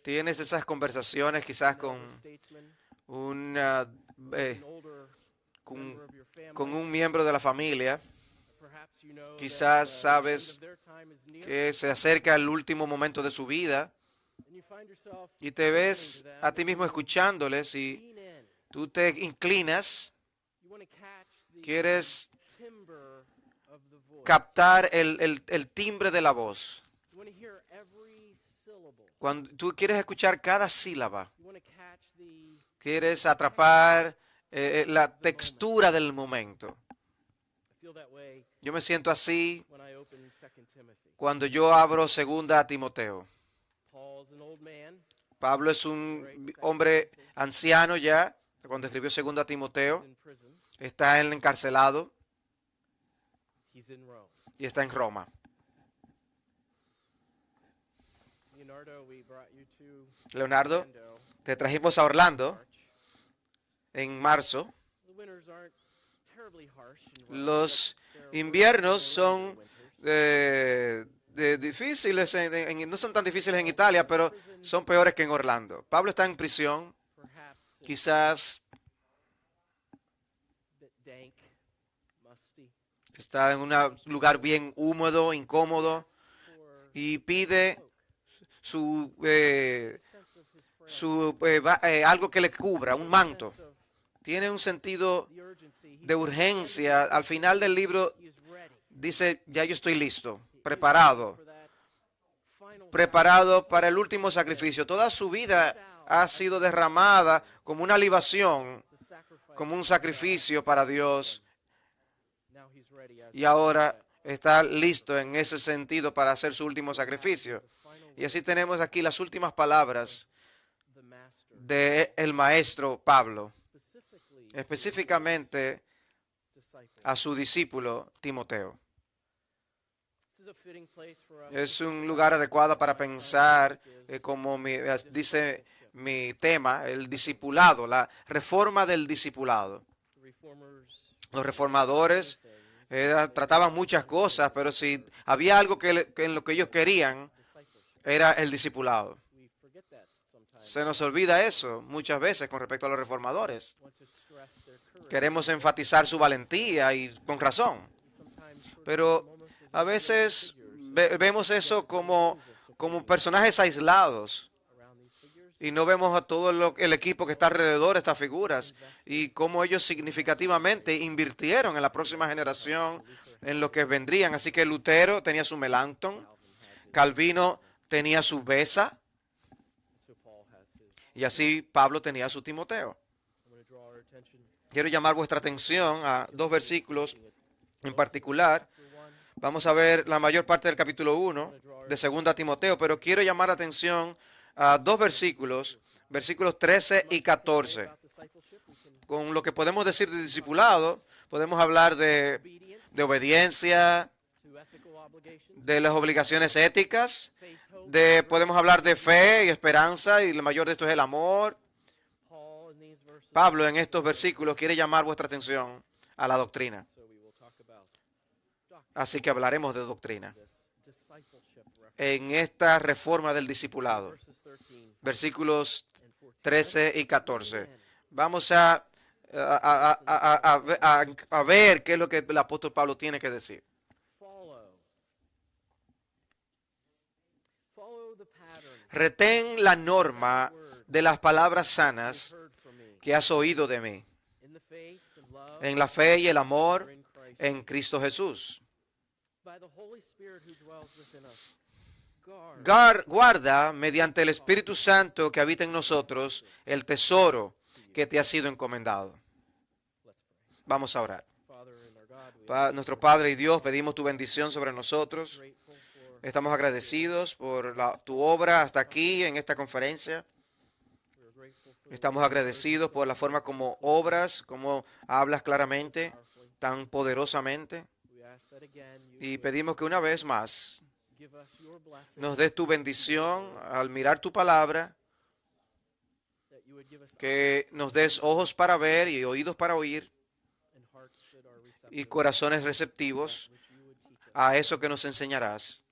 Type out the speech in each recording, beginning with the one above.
Tienes esas conversaciones quizás una, eh, con, con un miembro de la familia. Quizás sabes que se acerca el último momento de su vida y te ves a ti mismo escuchándoles y tú te inclinas, quieres captar el timbre de la voz. Cuando tú quieres escuchar cada sílaba, quieres atrapar la textura del momento. Yo me siento así cuando yo abro segunda a Timoteo. Pablo es un hombre anciano ya, cuando escribió segunda a Timoteo. Está encarcelado y está en Roma. Leonardo, te trajimos a Orlando en marzo. Los inviernos son difíciles, no son tan difíciles en Italia, pero son peores que en Orlando. Pablo está en prisión, quizás está en un lugar bien húmedo, incómodo, y pide algo que le cubra, un manto. Tiene un sentido de urgencia. Al final del libro dice, ya yo estoy listo, preparado para el último sacrificio. Toda su vida ha sido derramada como una libación, como un sacrificio para Dios. Y ahora está listo en ese sentido para hacer su último sacrificio. Y así tenemos aquí las últimas palabras del maestro Pablo, específicamente a su discípulo Timoteo. Es un lugar adecuado para pensar, como dice mi tema, el discipulado, la reforma del discipulado. Los reformadores trataban muchas cosas, pero si había algo en lo que ellos querían, era el discipulado. Se nos olvida eso muchas veces con respecto a los reformadores. Queremos enfatizar su valentía y con razón. Pero a veces vemos eso como personajes aislados y no vemos a todo el equipo que está alrededor de estas figuras y cómo ellos significativamente invirtieron en la próxima generación, en lo que vendrían. Así que Lutero tenía su Melanchthon, Calvino tenía su Besa, y así Pablo tenía su Timoteo. Quiero llamar vuestra atención a dos versículos en particular. Vamos a ver la mayor parte del capítulo 1 de 2 Timoteo, pero quiero llamar la atención a dos versículos, versículos 13 y 14. Con lo que podemos decir de discipulado, podemos hablar de obediencia, de las obligaciones éticas, podemos hablar de fe y esperanza, y el mayor de esto es el amor. Pablo en estos versículos quiere llamar vuestra atención a la doctrina. Así que hablaremos de doctrina en esta reforma del discipulado. Versículos 13 y 14. Vamos a ver qué es lo que el apóstol Pablo tiene que decir. Retén la norma de las palabras sanas que has oído de mí, en la fe y el amor en Cristo Jesús. Guarda mediante el Espíritu Santo que habita en nosotros el tesoro que te ha sido encomendado. Vamos a orar. Nuestro Padre y Dios, pedimos tu bendición sobre nosotros. Estamos agradecidos por tu obra hasta aquí en esta conferencia. Estamos agradecidos por la forma como obras, como hablas claramente, tan poderosamente. Y pedimos que una vez más nos des tu bendición al mirar tu palabra, que nos des ojos para ver y oídos para oír y corazones receptivos a eso que nos enseñarás.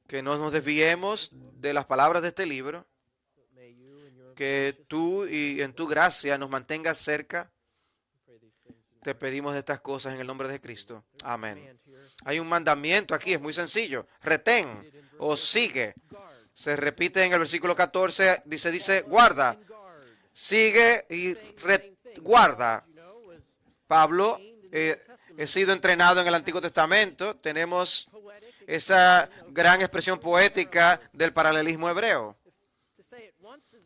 que no nos desviemos de las palabras de este libro, que tú y en tu gracia nos mantengas cerca. Te pedimos estas cosas en el nombre de Cristo. Amén. Hay un mandamiento aquí, es muy sencillo. Retén o sigue. Se repite en el versículo 14, dice, guarda. Sigue y guarda. Pablo, he sido entrenado en el Antiguo Testamento. Tenemos esa gran expresión poética del paralelismo hebreo.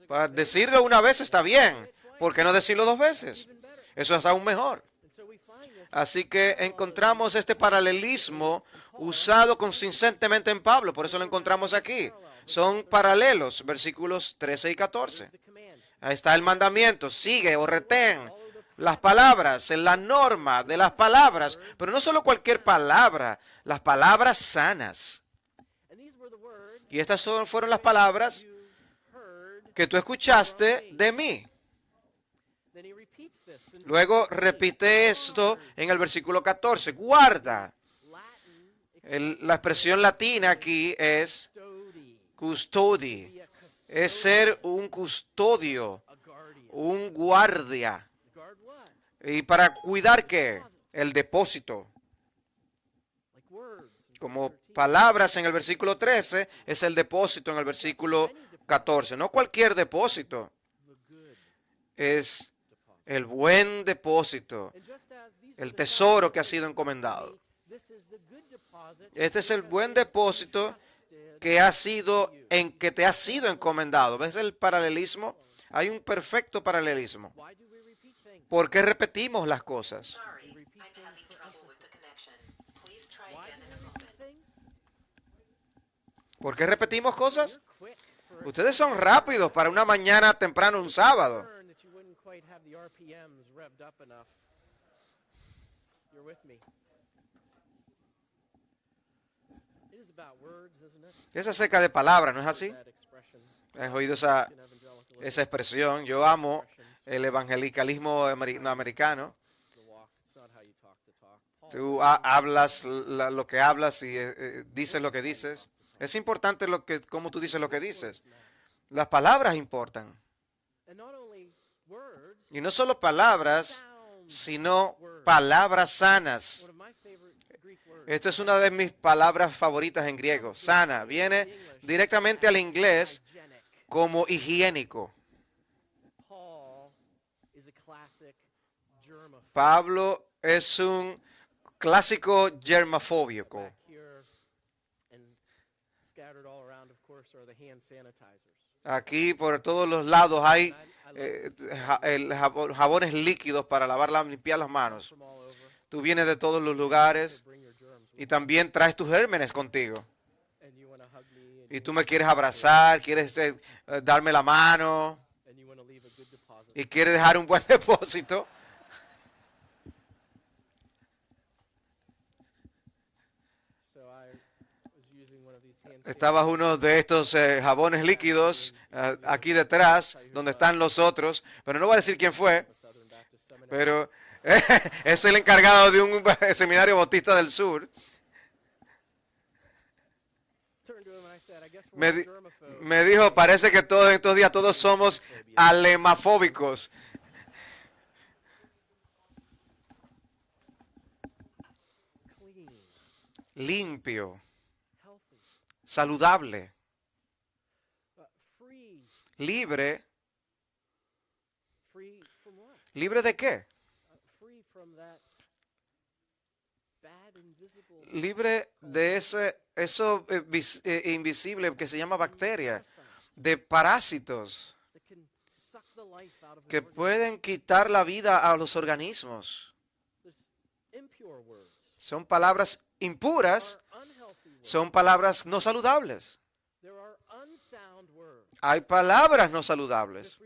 Para decirlo una vez está bien. ¿Por qué no decirlo dos veces? Eso es aún mejor. Así que encontramos este paralelismo usado consistentemente en Pablo. Por eso lo encontramos aquí. Son paralelos, versículos 13 y 14. Ahí está el mandamiento. Sigue o retén las palabras, en la norma de las palabras. Pero no solo cualquier palabra, las palabras sanas. Y estas fueron las palabras que tú escuchaste de mí. Luego repite esto en el versículo 14. Guarda. La expresión latina aquí es custodi. Es ser un custodio, un guardia. ¿Y para cuidar qué? El depósito. Como palabras en el versículo 13, es el depósito en el versículo 14. No cualquier depósito. Es el buen depósito, el tesoro que ha sido encomendado. Este es el buen depósito que te ha sido encomendado. ¿Ves el paralelismo? Hay un perfecto paralelismo. ¿Por qué repetimos las cosas? ¿Por qué repetimos cosas? Ustedes son rápidos para una mañana temprano un sábado. Es acerca de palabras, ¿no es así? ¿Has oído esa expresión? Yo amo el evangelicalismo americano. Tú hablas lo que hablas y dices lo que dices. Es importante cómo tú dices lo que dices. Las palabras importan. Y no solo palabras, sino palabras sanas. Esta es una de mis palabras favoritas en griego. Sana. Viene directamente al inglés como higiénico. Pablo es un clásico germofóbico. Aquí por todos los lados hay jabones líquidos para limpiar las manos. Tú vienes de todos los lugares y también traes tus gérmenes contigo. Y tú me quieres abrazar, quieres darme la mano y quieres dejar un buen depósito. Estaba uno de estos jabones líquidos aquí detrás, donde están los otros, pero no voy a decir quién fue, pero es el encargado de un seminario bautista del sur. Me dijo, parece que todos estos días todos somos alemafóbicos. Limpio. Saludable, libre. ¿Libre de qué? Libre de eso invisible que se llama bacteria, de parásitos que pueden quitar la vida a los organismos. Son palabras impuras. Son palabras no saludables. Hay palabras no saludables.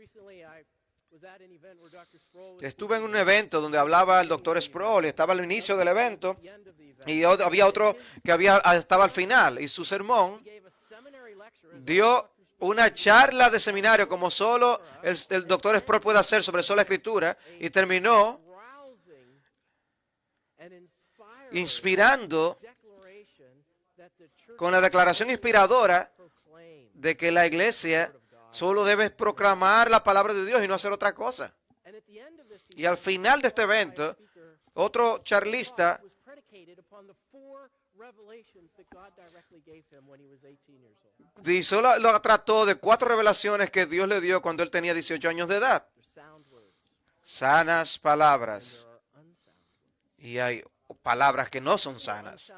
Estuve en un evento donde hablaba el doctor Sproul y estaba al inicio del evento y había otro que estaba al final y su sermón dio una charla de seminario como solo el doctor Sproul puede hacer sobre sola escritura y terminó inspirando con la declaración inspiradora de que la iglesia solo debe proclamar la palabra de Dios y no hacer otra cosa. Y al final de este evento, otro charlista y solo lo trató de 4 revelaciones que Dios le dio cuando él tenía 18 años de edad. Sanas palabras. Y hay palabras que no son sanas.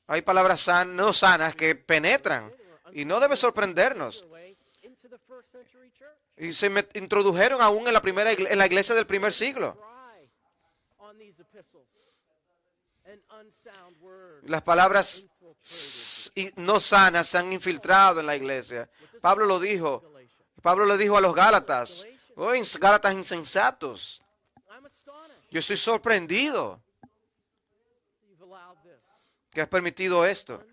Hay palabras no sanas que penetran y no debe sorprendernos. Y se introdujeron aún en la iglesia del primer siglo. Las palabras no sanas se han infiltrado en la iglesia. Pablo lo dijo. Pablo le dijo a los Gálatas, oh, Gálatas insensatos, yo estoy sorprendido que has permitido esto.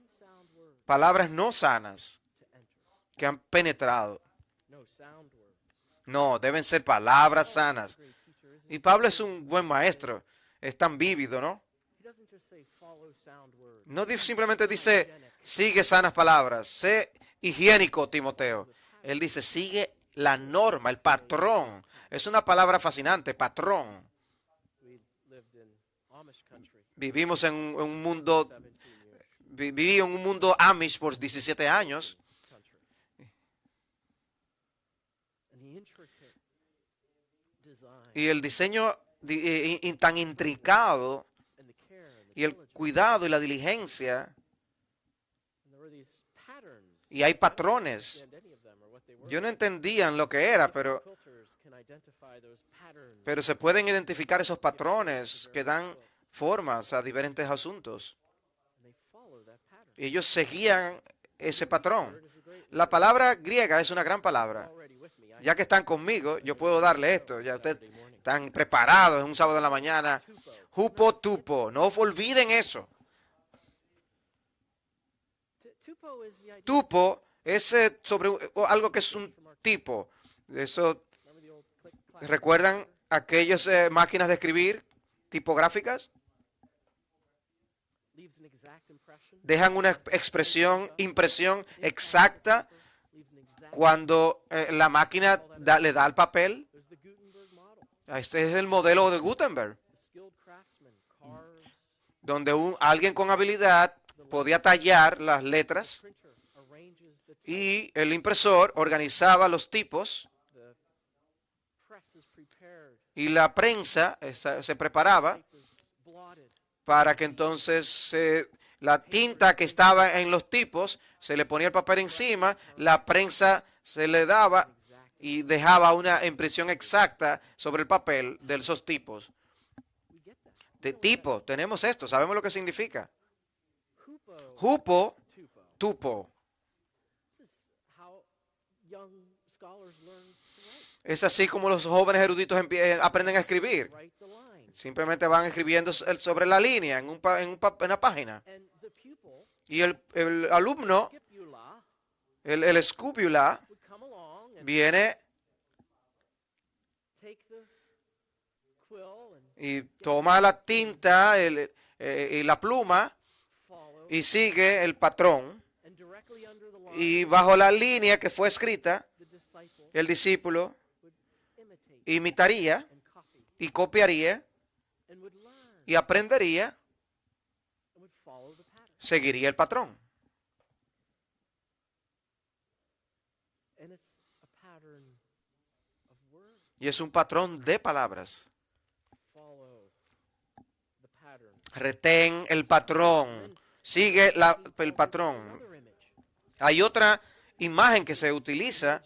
Palabras no sanas que han penetrado. No, deben ser palabras sanas. Y Pablo es un buen maestro. Es tan vívido, ¿no? No simplemente dice, sigue sanas palabras. Sé higiénico, Timoteo. Él dice, sigue la norma, el patrón. Es una palabra fascinante, patrón. Vivimos en un mundo, viví en un mundo Amish por 17 años. Y el diseño tan intricado y el cuidado y la diligencia. Y hay patrones. Yo no entendía lo que era, pero se pueden identificar esos patrones que dan formas a diferentes asuntos. Y ellos seguían ese patrón. La palabra griega es una gran palabra. Ya que están conmigo, yo puedo darle esto. Ya ustedes están preparados en un sábado en la mañana. Hupo, tupo. No olviden eso. Tupo es sobre algo que es un tipo. Eso, ¿recuerdan aquellas máquinas de escribir tipográficas? Dejan una impresión exacta cuando la máquina le da al papel. Este es el modelo de Gutenberg, donde alguien con habilidad podía tallar las letras y el impresor organizaba los tipos y la prensa se preparaba para que entonces la tinta que estaba en los tipos se le ponía el papel encima, la prensa se le daba y dejaba una impresión exacta sobre el papel de esos tipos. De tipo, tenemos esto, sabemos lo que significa. Hupo, tupo. Es así como los jóvenes eruditos aprenden a escribir. Simplemente van escribiendo sobre la línea en una página. Y el alumno, el escúpula, viene y toma la tinta y la pluma y sigue el patrón. Y bajo la línea que fue escrita, el discípulo imitaría y copiaría y aprendería, seguiría el patrón. Y es un patrón de palabras. Retén el patrón. Sigue el patrón. Hay otra imagen que se utiliza.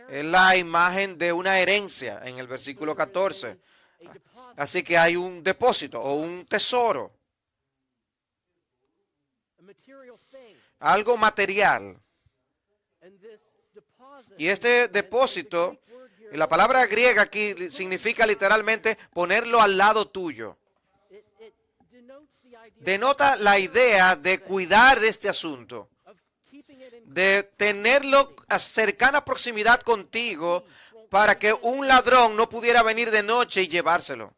Es la imagen de una herencia en el versículo 14. Así que hay un depósito o un tesoro. Algo material. Y este depósito, la palabra griega aquí significa literalmente ponerlo al lado tuyo. Denota la idea de cuidar de este asunto, de tenerlo a cercana proximidad contigo para que un ladrón no pudiera venir de noche y llevárselo,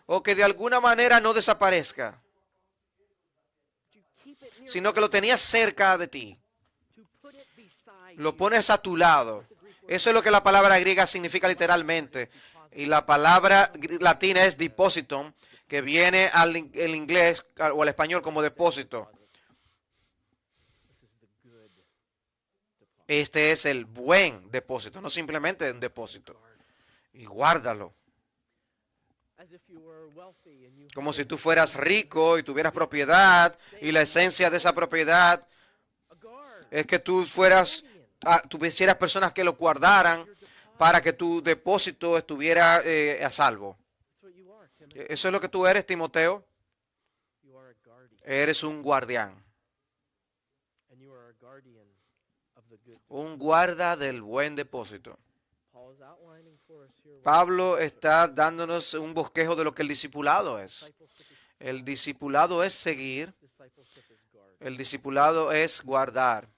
o que de alguna manera no desaparezca. sino que lo tenías cerca de ti. Lo pones a tu lado. Eso es lo que la palabra griega significa literalmente. Y la palabra latina es depositum, que viene el inglés o al español como depósito. Este es el buen depósito, no simplemente un depósito. Y guárdalo. Como si tú fueras rico y tuvieras propiedad, y la esencia de esa propiedad es que tú tuvieras personas que lo guardaran para que tu depósito estuviera a salvo. Eso es lo que tú eres, Timoteo. Eres un guardián. Un guarda del buen depósito. Pablo está dándonos un bosquejo de lo que el discipulado es. El discipulado es seguir. El discipulado es guardar.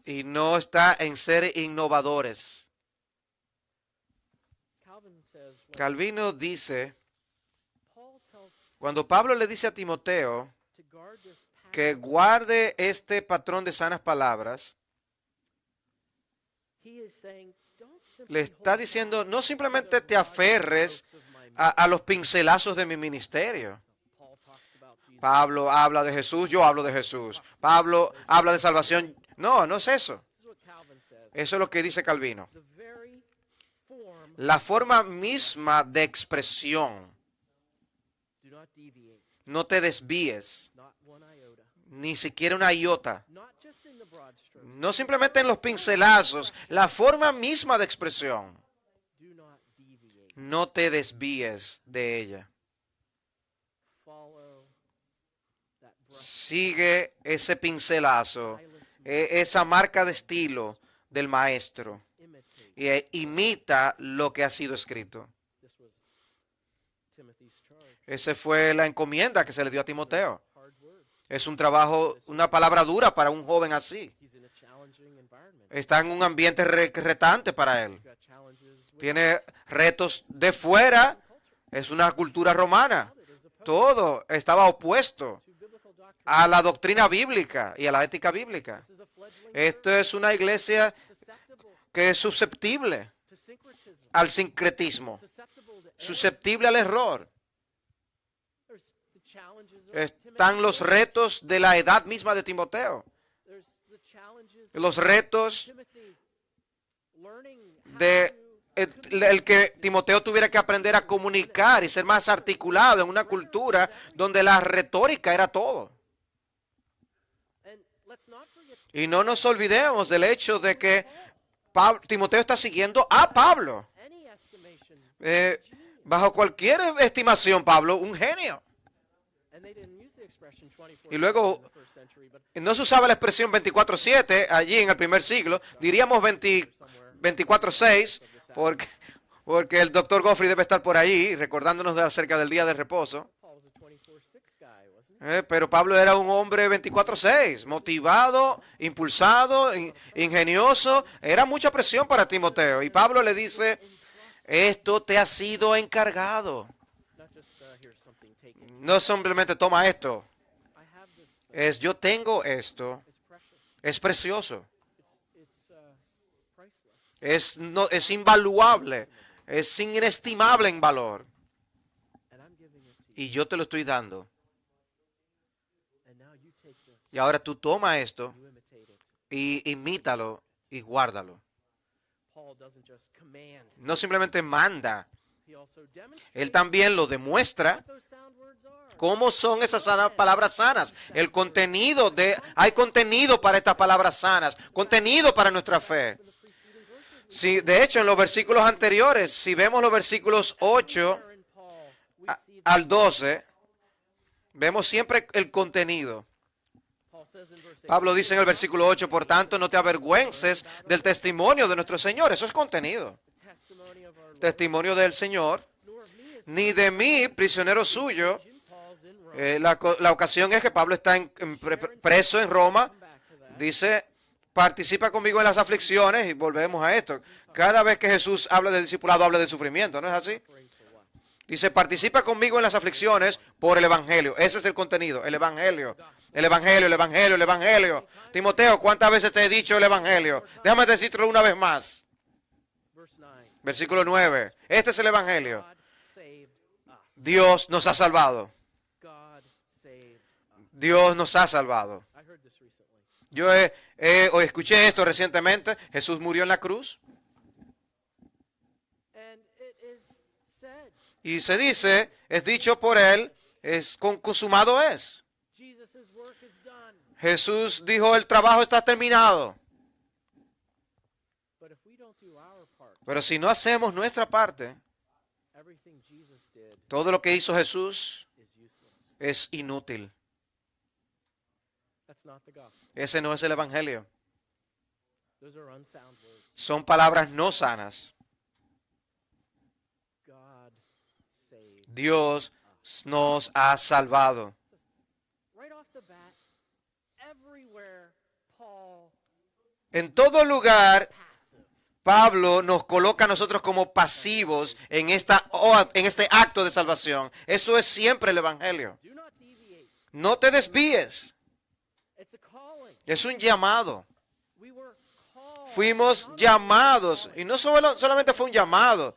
Y no está en ser innovadores. Calvino dice, cuando Pablo le dice a Timoteo que guarde este patrón de sanas palabras, le está diciendo, no simplemente te aferres a los pincelazos de mi ministerio. Pablo habla de Jesús, yo hablo de Jesús. Pablo habla de salvación. No, no es eso. Eso es lo que dice Calvino. La forma misma de expresión. No te desvíes. Ni siquiera una iota. No simplemente en los pincelazos. La forma misma de expresión. No te desvíes de ella. Sigue ese pincelazo, esa marca de estilo del maestro, e imita lo que ha sido escrito. Esa fue la encomienda que se le dio a Timoteo. Es un trabajo, una palabra dura para un joven así. Está en un ambiente retante para él. Tiene retos de fuera. Es una cultura romana. Todo estaba opuesto a la doctrina bíblica y a la ética bíblica. Esto es una iglesia que es susceptible al sincretismo, susceptible al error. Están los retos de la edad misma de Timoteo. Los retos de el que Timoteo tuviera que aprender a comunicar y ser más articulado en una cultura donde la retórica era todo. Y no nos olvidemos del hecho de que Timoteo está siguiendo a Pablo. Bajo cualquier estimación, Pablo, un genio. Y luego, no se usaba la expresión 24/7 allí en el primer siglo, diríamos 24/6, porque el doctor Goffrey debe estar por ahí recordándonos acerca del día de reposo. Pero Pablo era un hombre 24/6, motivado, impulsado, ingenioso. Era mucha presión para Timoteo. Y Pablo le dice, esto te ha sido encargado. No simplemente toma esto. Yo tengo esto. Es precioso. Es invaluable. Es inestimable en valor. Y yo te lo estoy dando. Y ahora tú toma esto y imítalo y guárdalo. No simplemente manda. Él también lo demuestra. ¿Cómo son esas palabras sanas? El contenido hay contenido para estas palabras sanas, contenido para nuestra fe. Sí, de hecho, en los versículos anteriores, si vemos los versículos 8 al 12, vemos siempre el contenido. Pablo dice en el versículo 8, por tanto, no te avergüences del testimonio de nuestro Señor. Eso es contenido. Testimonio del Señor, ni de mí, prisionero suyo. La ocasión es que Pablo está preso en Roma. Dice, participa conmigo en las aflicciones, y volvemos a esto. Cada vez que Jesús habla de discipulado, habla de sufrimiento, ¿no es así? Dice, participa conmigo en las aflicciones por el Evangelio. Ese es el contenido, el Evangelio. El Evangelio, el Evangelio, el Evangelio. Timoteo, ¿cuántas veces te he dicho el Evangelio? Déjame decírtelo una vez más. Versículo 9. Este es el Evangelio. Dios nos ha salvado. Dios nos ha salvado. Yo escuché esto recientemente. Jesús murió en la cruz. Y se dice, es dicho por él, consumado es. Jesús dijo, el trabajo está terminado. Pero si no hacemos nuestra parte, todo lo que hizo Jesús es inútil. Ese no es el Evangelio. Son palabras no sanas. Dios nos ha salvado. En todo lugar, Pablo nos coloca a nosotros como pasivos en este acto de salvación. Eso es siempre el Evangelio. No te desvíes. Es un llamado. Fuimos llamados. Y no solamente fue un llamado.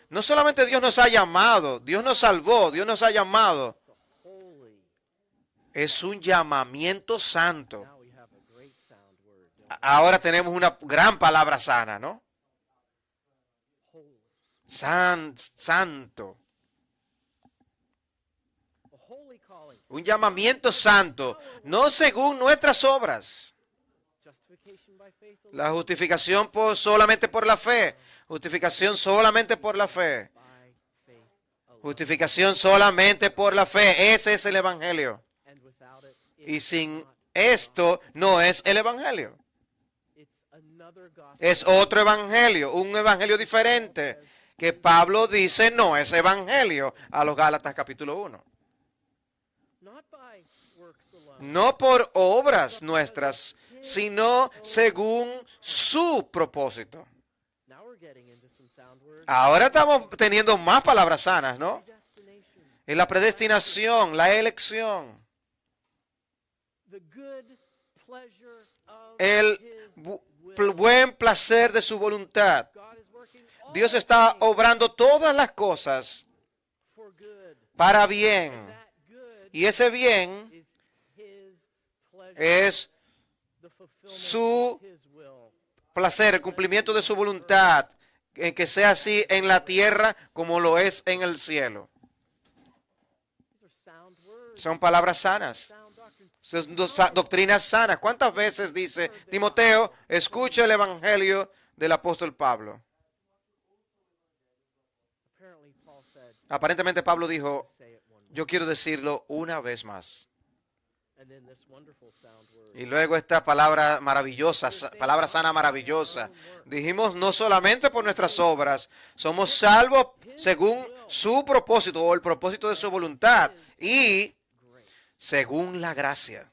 No solamente Dios nos ha llamado. Dios nos salvó. Dios nos ha llamado. Es un llamamiento santo. Ahora tenemos una gran palabra sana, ¿no? Santo. Un llamamiento santo, no según nuestras obras. La justificación solamente por la fe. Justificación solamente por la fe. Justificación solamente por la fe. Ese es el Evangelio. Y sin esto no es el Evangelio. Es otro evangelio, un evangelio diferente, que Pablo dice no es evangelio a los Gálatas capítulo 1. No por obras nuestras, sino según su propósito. Ahora estamos teniendo más palabras sanas, ¿no? En la predestinación, la elección. El buen placer de su voluntad. Dios está obrando todas las cosas para bien. Y ese bien es su placer, el cumplimiento de su voluntad, en que sea así en la tierra como lo es en el cielo. Son palabras sanas. Son doctrinas sanas. ¿Cuántas veces dice Timoteo, escucha el evangelio del apóstol Pablo? Aparentemente Pablo dijo, yo quiero decirlo una vez más. Y luego esta palabra maravillosa, palabra sana maravillosa. Dijimos no solamente por nuestras obras, somos salvos según su propósito o el propósito de su voluntad y según la gracia.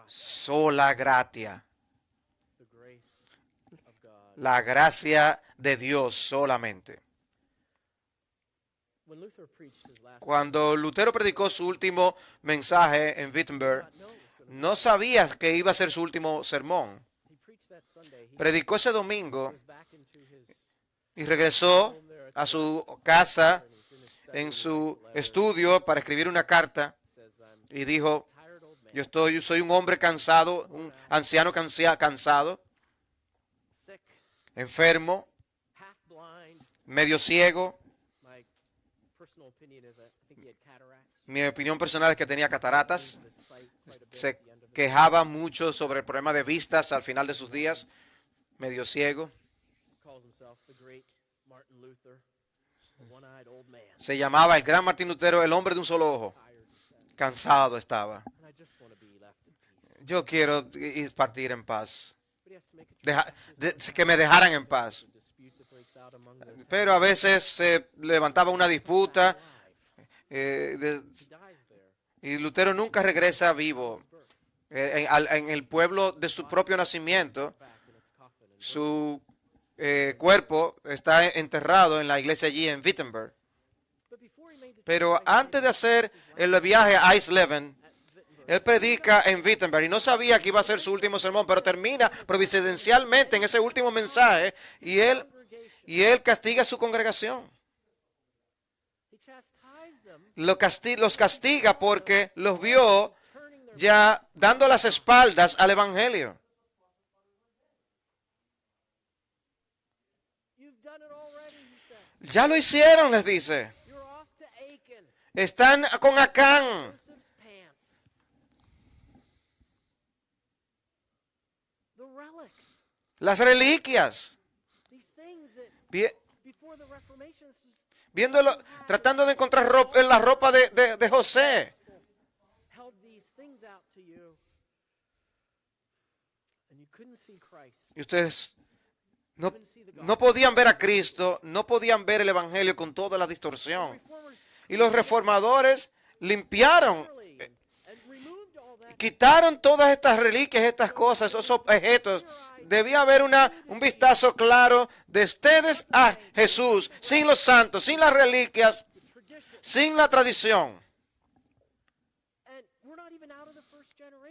Sola gratia. La gracia de Dios solamente. Cuando Lutero predicó su último mensaje en Wittenberg, no sabía que iba a ser su último sermón. Predicó ese domingo y regresó a su casa, en su estudio, para escribir una carta y dijo, soy un hombre cansado, un anciano cansado, enfermo, medio ciego. Mi opinión personal es que tenía cataratas. Se quejaba mucho sobre el problema de vistas al final de sus días. Medio ciego. Se llamaba el gran Martín Lutero, el hombre de un solo ojo. Cansado estaba. Yo quiero partir en paz. Que me dejaran en paz. Pero a veces se levantaba una disputa y Lutero nunca regresa vivo. En el pueblo de su propio nacimiento, su cuerpo está enterrado en la iglesia allí en Wittenberg. Pero antes de hacer el viaje a Eisleben, él predica en Wittenberg y no sabía que iba a ser su último sermón, pero termina providencialmente en ese último mensaje y él castiga a su congregación. Los castiga porque los vio ya dando las espaldas al evangelio. Ya lo hicieron, les dice. Están con Acán. Las reliquias. Viéndolo, tratando de encontrar la ropa de José. Y ustedes no podían ver a Cristo, no podían ver el evangelio con toda la distorsión. Y los reformadores limpiaron, quitaron todas estas reliquias, estas cosas, esos objetos. Debía haber un vistazo claro de ustedes a Jesús, sin los santos, sin las reliquias, sin la tradición.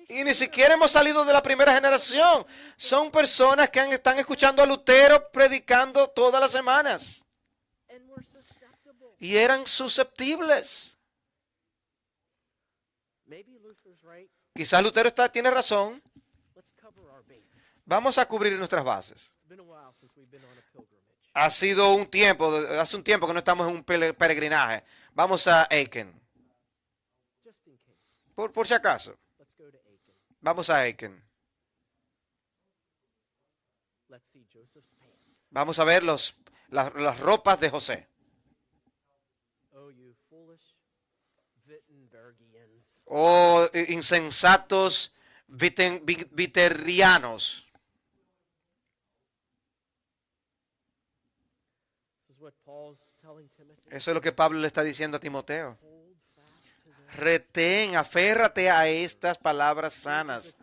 Y ni siquiera hemos salido de la primera generación. Son personas que están escuchando a Lutero predicando todas las semanas. Y eran susceptibles. Quizás Lutero tiene razón. Vamos a cubrir nuestras bases. Hace un tiempo que no estamos en un peregrinaje. Vamos a Aiken. Por si acaso. Vamos a Aiken. Vamos a ver las ropas de José. Oh, insensatos viterianos. Eso es lo que Pablo le está diciendo a Timoteo. Retén, aférrate a estas palabras sanas.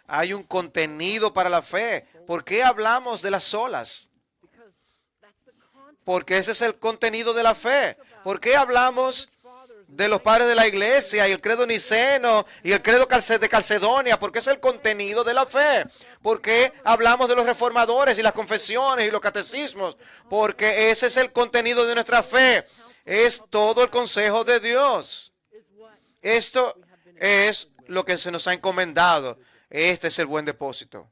Hay un contenido para la fe. ¿Por qué hablamos de las olas? Porque ese es el contenido de la fe. ¿Por qué hablamos de los padres de la iglesia y el credo niceno y el credo de Calcedonia? Porque es el contenido de la fe. ¿Por qué hablamos de los reformadores y las confesiones y los catecismos? Porque ese es el contenido de nuestra fe. Es todo el consejo de Dios. Esto es lo que se nos ha encomendado. Este es el buen depósito.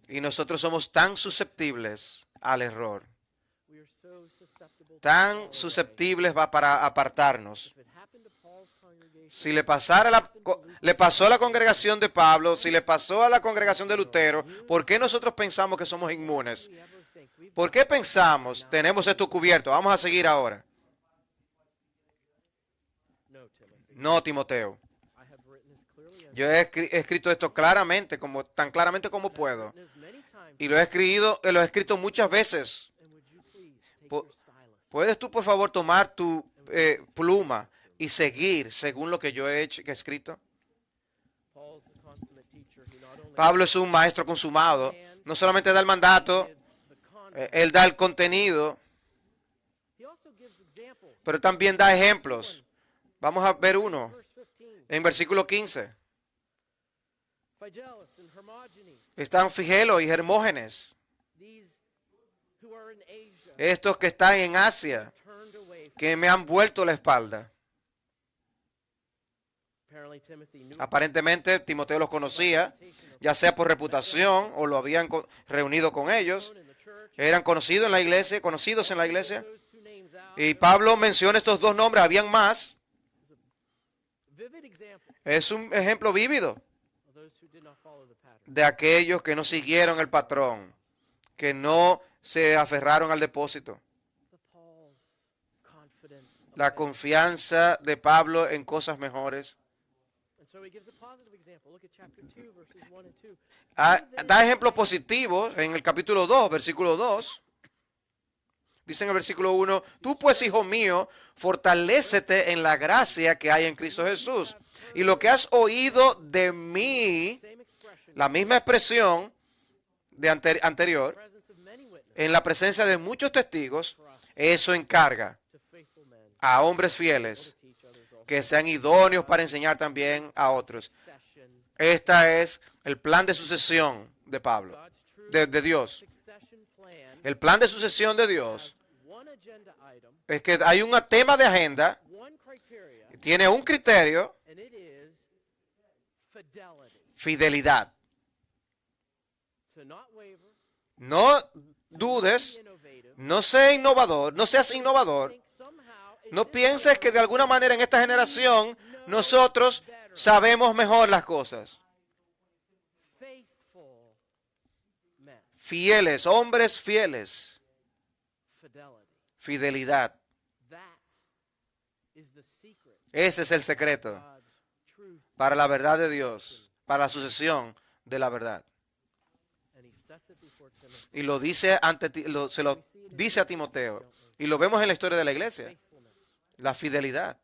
Y nosotros somos tan susceptibles al error. Tan susceptibles para apartarnos. Si le pasó a la congregación de Pablo, si le pasó a la congregación de Lutero, ¿por qué nosotros pensamos que somos inmunes? ¿Por qué pensamos, tenemos esto cubierto? Vamos a seguir ahora. No, Timoteo. Yo he escrito esto claramente, tan claramente como puedo. Y lo he escrito muchas veces. ¿Puedes tú, por favor, tomar tu pluma y seguir según lo que yo he escrito? Pablo es un maestro consumado. No solamente da el mandato, él da el contenido, pero también da ejemplos. Vamos a ver uno en versículo 15. Están Figelo y Hermógenes, estos que están en Asia, que me han vuelto la espalda. Aparentemente Timoteo los conocía, ya sea por reputación o lo habían reunido con ellos. Eran conocidos en la iglesia. Y Pablo menciona estos dos nombres, habían más. Es un ejemplo vívido de aquellos que no siguieron el patrón, que no se aferraron al depósito. La confianza de Pablo en cosas mejores. Da ejemplos positivos en el capítulo 2, versículo 2. Dice en el versículo 1, tú pues, hijo mío, fortalécete en la gracia que hay en Cristo Jesús. Y lo que has oído de mí, la misma expresión, anterior, en la presencia de muchos testigos, eso encarga a hombres fieles que sean idóneos para enseñar también a otros. Este es el plan de sucesión de Pablo, de Dios. El plan de sucesión de Dios es que hay un tema de agenda, tiene un criterio, fidelidad. No dudes, no seas innovador, no pienses que de alguna manera en esta generación nosotros sabemos mejor las cosas. Fieles, hombres fieles. Fidelidad. Ese es el secreto para la verdad de Dios, para la sucesión de la verdad. Y lo dice se lo dice a Timoteo. Y lo vemos en la historia de la iglesia. La fidelidad.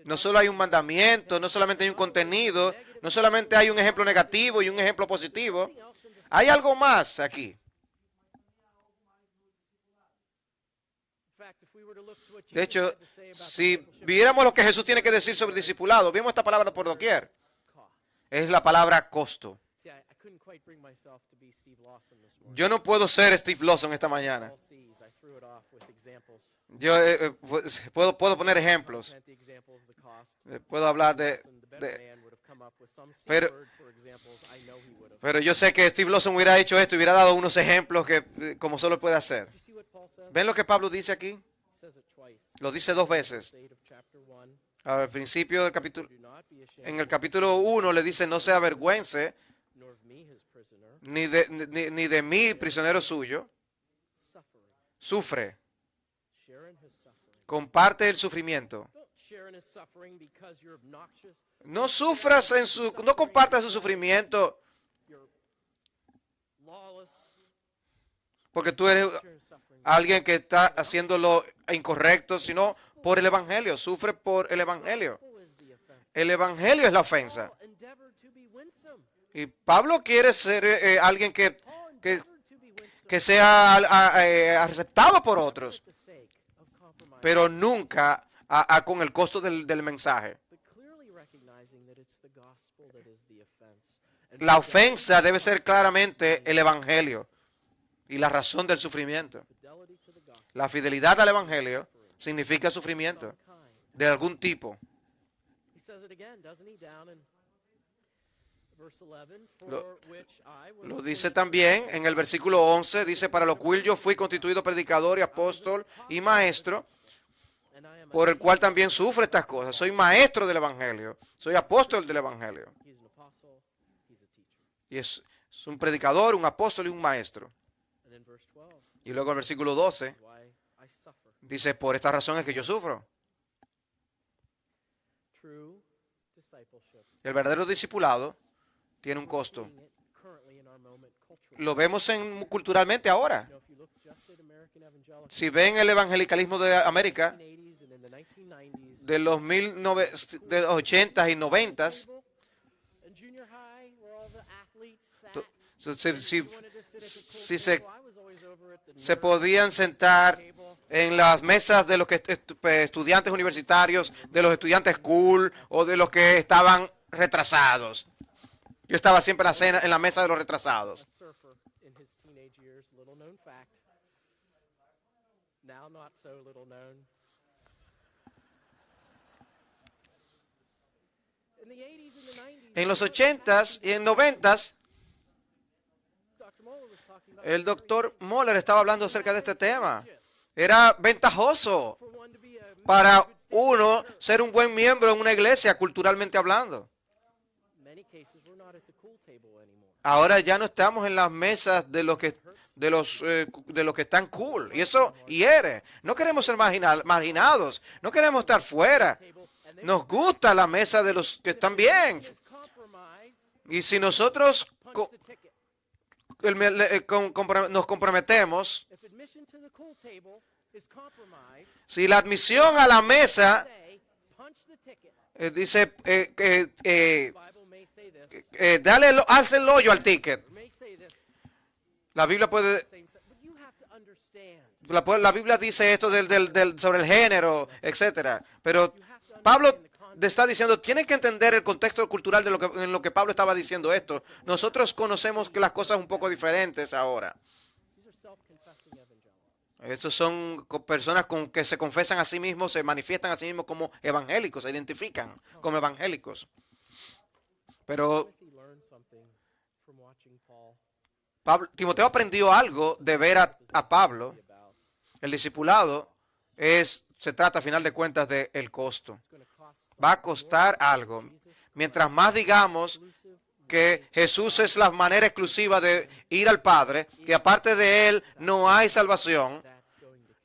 No solo hay un mandamiento, no solamente hay un contenido, no solamente hay un ejemplo negativo y un ejemplo positivo. Hay algo más aquí. De hecho, si viéramos lo que Jesús tiene que decir sobre el discipulado, vimos esta palabra por doquier. Es la palabra costo. Yo no puedo ser Steve Lawson esta mañana. Yo puedo poner ejemplos. Puedo hablar pero yo sé que Steve Lawson hubiera hecho esto, hubiera dado unos ejemplos que como solo puede hacer. ¿Ven lo que Pablo dice aquí? Lo dice 2 veces. Al principio del capítulo, en el capítulo 1 le dice: no se avergüence ni de mí, prisionero suyo. Sufre. Comparte el sufrimiento. No compartas su sufrimiento porque tú eres alguien que está haciendo lo incorrecto, sino por el Evangelio. Sufre por el Evangelio. El Evangelio es la ofensa. Y Pablo quiere ser alguien que sea aceptado por otros, pero nunca con el costo del mensaje. La ofensa debe ser claramente el Evangelio y la razón del sufrimiento. La fidelidad al Evangelio significa sufrimiento de algún tipo. Lo dice también en el versículo 11, dice: para lo cual yo fui constituido predicador y apóstol y maestro, por el cual también sufro estas cosas. Soy maestro del Evangelio, soy apóstol del Evangelio. Y es un predicador, un apóstol y un maestro. Y luego el versículo 12 dice: por esta razón es que yo sufro. El verdadero discipulado tiene un costo. Lo vemos culturalmente ahora. Si ven el evangelicalismo de América de los 80s y 90s, si se podían sentar en las mesas de los estudiantes universitarios, de los estudiantes cool o de los que estaban retrasados. Yo estaba siempre en la mesa de los retrasados. En los 80s y en 90s, el doctor Moller estaba hablando acerca de este tema. Era ventajoso para uno ser un buen miembro en una iglesia, culturalmente hablando. Ahora ya no estamos en las mesas de los que están cool. Y eso hiere. No queremos ser marginados. No queremos estar fuera. Nos gusta la mesa de los que están bien. Y si nosotros nos comprometemos, si la admisión a la mesa dice Haz el hoyo al ticket. La Biblia puede... La Biblia dice esto sobre el género, etcétera. Pero Pablo está diciendo, tienen que entender el contexto cultural en lo que Pablo estaba diciendo esto. Nosotros conocemos que las cosas un poco diferentes ahora. Estos son personas que se confesan a sí mismos, se manifiestan a sí mismos como evangélicos, se identifican como evangélicos. Pero Timoteo aprendió algo de ver a Pablo. El discipulado se trata a final de cuentas del costo. Va a costar algo. Mientras más digamos que Jesús es la manera exclusiva de ir al Padre, que aparte de Él no hay salvación,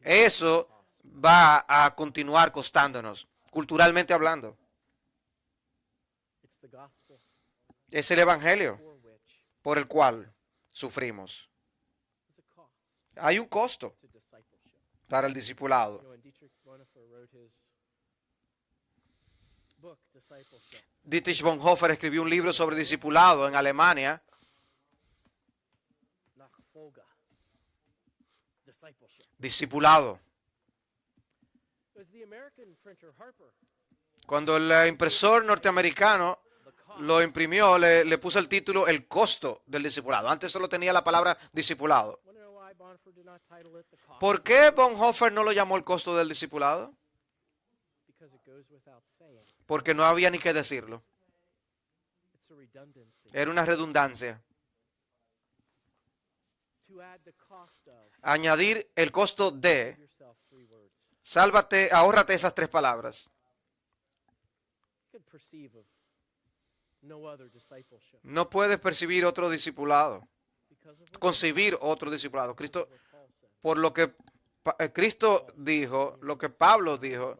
eso va a continuar costándonos, culturalmente hablando. Es el Evangelio por el cual sufrimos. Hay un costo para el discipulado. Dietrich Bonhoeffer escribió un libro sobre discipulado en Alemania. Discipulado. Cuando el impresor norteamericano lo imprimió, le puso el título El costo del discipulado. Antes solo tenía la palabra discipulado. ¿Por qué Bonhoeffer no lo llamó el costo del discipulado? Porque no había ni que decirlo. Era una redundancia. Añadir el costo de, sálvate, ahórrate esas tres palabras. No puedes percibir otro discipulado, concebir otro discipulado. Por lo que Cristo dijo, lo que Pablo dijo,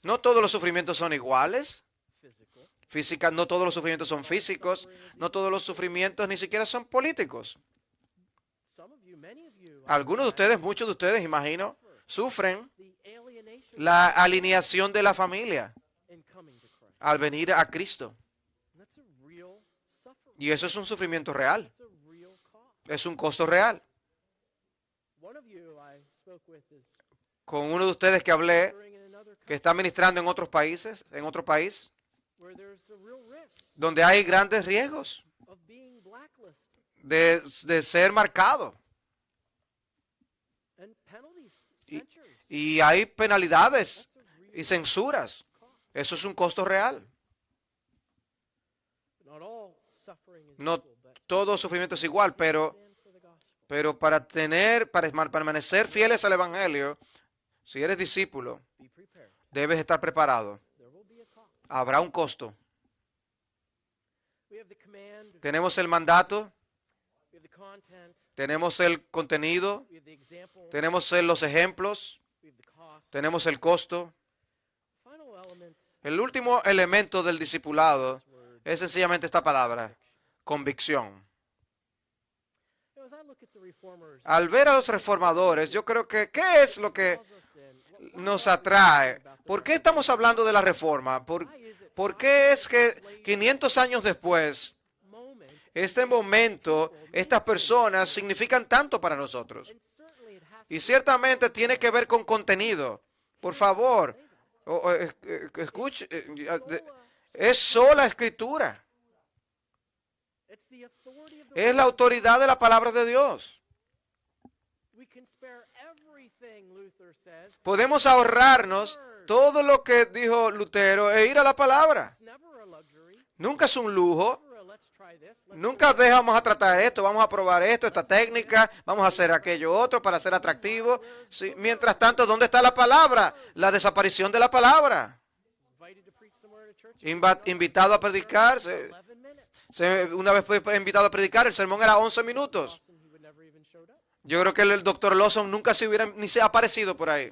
no todos los sufrimientos son iguales. No todos los sufrimientos son físicos, no todos los sufrimientos ni siquiera son políticos. Algunos de ustedes, muchos de ustedes, imagino, sufren la alineación de la familia al venir a Cristo. Y eso es un sufrimiento real. Es un costo real. Con uno de ustedes que hablé, que está ministrando en otros países, en otro país, donde hay grandes riesgos de ser marcado. Y hay penalidades y censuras. Eso es un costo real. No todo sufrimiento es igual, pero para permanecer fieles al Evangelio, si eres discípulo, debes estar preparado. Habrá un costo. Tenemos el mandato, tenemos el contenido, tenemos los ejemplos, tenemos el costo. El último elemento del discipulado es sencillamente esta palabra, convicción. Al ver a los reformadores, yo creo que, ¿qué es lo que nos atrae? ¿Por qué estamos hablando de la reforma? ¿Por qué es que 500 años después, este momento, estas personas significan tanto para nosotros? Y ciertamente tiene que ver con contenido. Por favor, escuche, es sola escritura. Es la autoridad de la palabra de Dios. Podemos ahorrarnos todo lo que dijo Lutero e ir a la palabra. Nunca es un lujo. Nunca vamos a tratar esto, vamos a probar esto, esta técnica, vamos a hacer aquello otro para ser atractivo. Sí, mientras tanto, ¿dónde está la palabra? La desaparición de la palabra. Invitado a predicar. Una vez fue invitado a predicar, el sermón era 11 minutos. Yo creo que el doctor Lawson nunca ni se ha aparecido por ahí.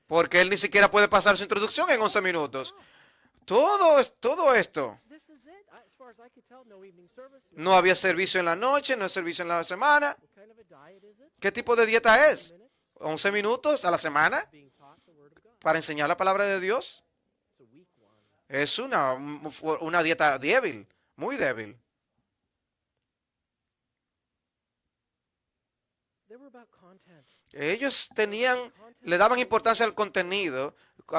Porque él ni siquiera puede pasar su introducción en 11 minutos. Todo esto. No había servicio en la noche, no hay servicio en la semana. ¿Qué tipo de dieta es? 11 minutos a la semana para enseñar la palabra de Dios. Es una dieta débil, muy débil. Ellos le daban importancia al contenido.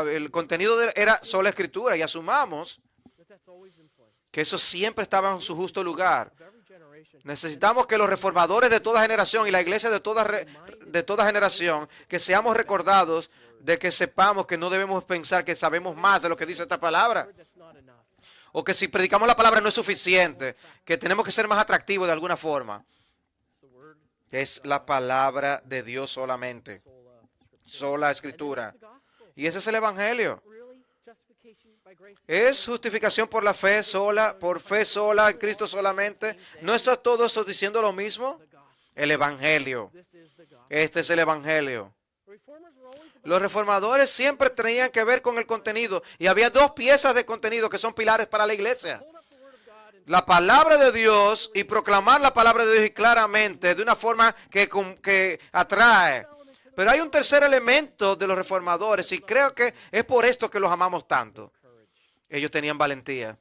El contenido era sola escritura y asumamos que eso siempre estaba en su justo lugar. Necesitamos que los reformadores de toda generación y la iglesia de toda generación, que seamos recordados de que sepamos que no debemos pensar que sabemos más de lo que dice esta palabra. O que si predicamos la palabra no es suficiente, que tenemos que ser más atractivos de alguna forma. Es la palabra de Dios solamente. Sola escritura. Y ese es el evangelio. ¿Es justificación por la fe sola, por fe sola, en Cristo solamente? ¿No está todo eso diciendo lo mismo? El evangelio. Este es el evangelio. Los reformadores siempre tenían que ver con el contenido. Y había dos piezas de contenido que son pilares para la iglesia. La palabra de Dios y proclamar la palabra de Dios y claramente de una forma que atrae. Pero hay un tercer elemento de los reformadores y creo que es por esto que los amamos tanto. Ellos tenían valentía.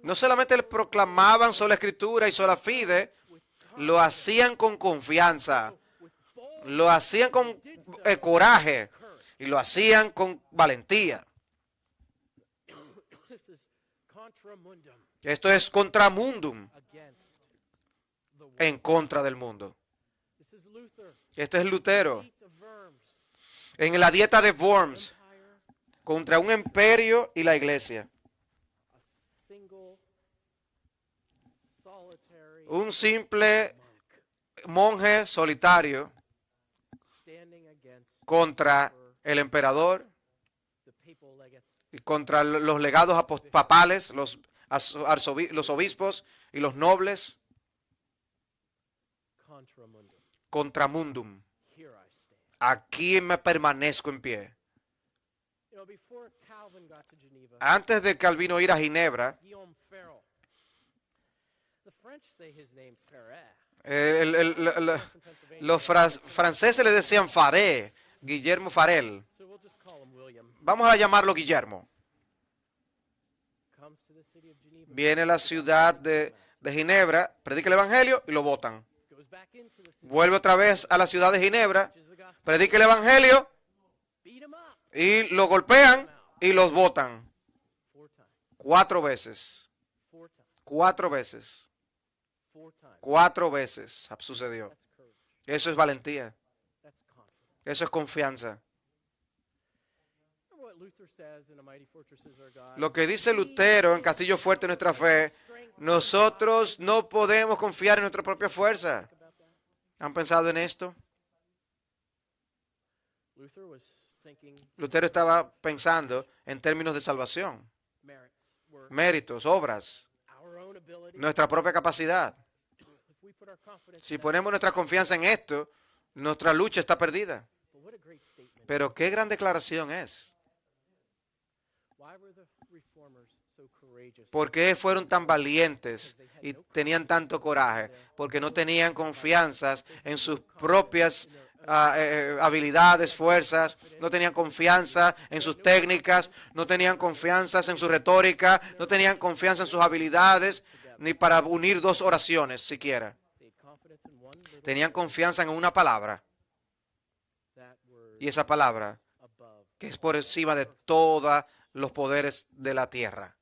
No solamente les proclamaban sola escritura y sola fide, lo hacían con confianza, lo hacían con coraje y lo hacían con valentía. Esto es contramundum, en contra del mundo. Esto es Lutero, en la dieta de Worms, contra un imperio y la iglesia. Un simple monje solitario contra el emperador y contra los legados papales, los obispos y los nobles. Contramundum. Aquí me permanezco en pie. Antes de Calvino ir a Ginebra, los franceses le decían Faré, Guillermo Farel. Vamos a llamarlo Guillermo. Viene a la ciudad de Ginebra, predica el evangelio y lo botan. Vuelve otra vez a la ciudad de Ginebra, predica el evangelio y lo golpean y los botan. 4 veces. 4 veces. 4 veces sucedió. Eso es valentía. Eso es confianza. Lo que dice Lutero en Castillo Fuerte, nuestra fe, nosotros no podemos confiar en nuestra propia fuerza. ¿Han pensado en esto? Lutero estaba pensando en términos de salvación, méritos, obras, nuestra propia capacidad. Si ponemos nuestra confianza en esto, nuestra lucha está perdida. Pero qué gran declaración es. ¿Por qué fueron tan valientes y tenían tanto coraje? Porque no tenían confianza en sus propias habilidades, fuerzas, no tenían confianza en sus técnicas, no tenían confianza en su retórica, no tenían confianza en sus habilidades, ni para unir 2 oraciones siquiera. Tenían confianza en una palabra. Y esa palabra, que es por encima de todos los poderes de la tierra.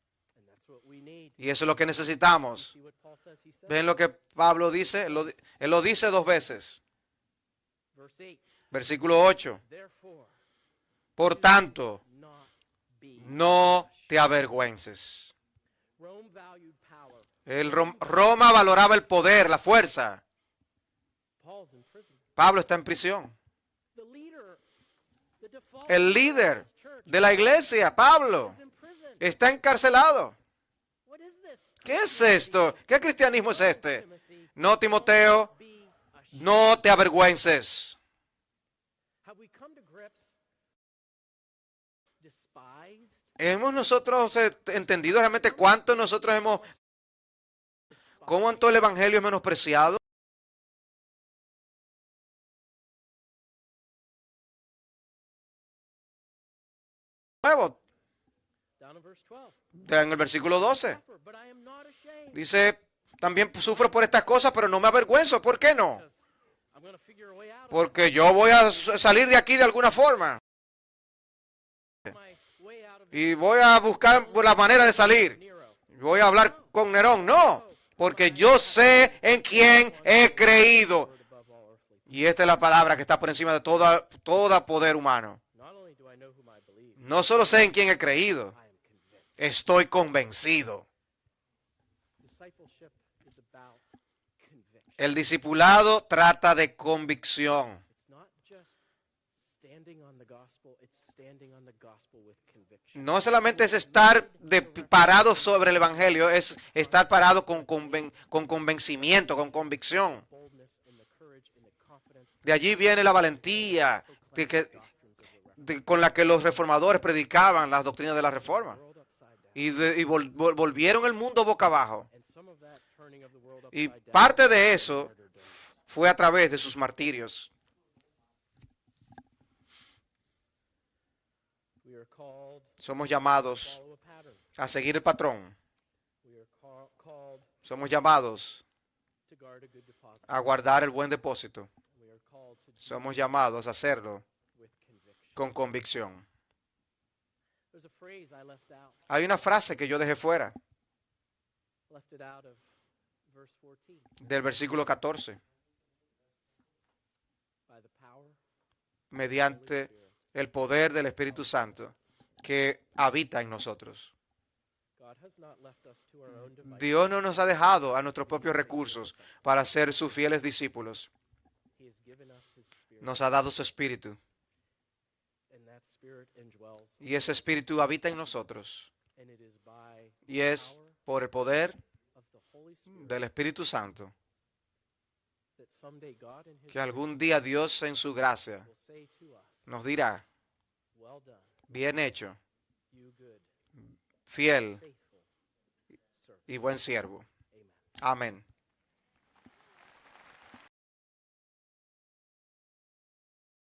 Y eso es lo que necesitamos. ¿Ven lo que Pablo dice? Él lo dice 2 veces. Versículo 8. Por tanto, no te avergüences. Roma valoraba el poder, la fuerza. Pablo está en prisión. El líder de la iglesia, Pablo, está encarcelado. ¿Qué es esto? ¿Qué cristianismo es este? No, Timoteo, no te avergüences. ¿Hemos nosotros entendido realmente cuánto nosotros cuánto el evangelio es menospreciado? Nuevo, En el versículo 12. Dice, también sufro por estas cosas, pero no me avergüenzo. ¿Por qué no? Porque yo voy a salir de aquí de alguna forma. Y voy a buscar la manera de salir. Voy a hablar con Nerón. No, porque yo sé en quién he creído. Y esta es la palabra que está por encima de todo poder humano. No solo sé en quién he creído, estoy convencido. El discipulado trata de convicción. No solamente es estar parado sobre el Evangelio, es estar parado con convencimiento, con convicción. De allí viene la valentía con la que los reformadores predicaban las doctrinas de la Reforma. Y volvieron el mundo boca abajo. Y parte de eso fue a través de sus martirios. Somos llamados a seguir el patrón. Somos llamados a guardar el buen depósito. Somos llamados a hacerlo con convicción. Hay una frase que yo dejé fuera del versículo 14. Mediante el poder del Espíritu Santo que habita en nosotros. Dios no nos ha dejado a nuestros propios recursos para ser sus fieles discípulos. Nos ha dado su Espíritu. Y ese Espíritu habita en nosotros. Y es por el poder del Espíritu Santo que algún día Dios en su gracia nos dirá, bien hecho, fiel y buen siervo. Amén.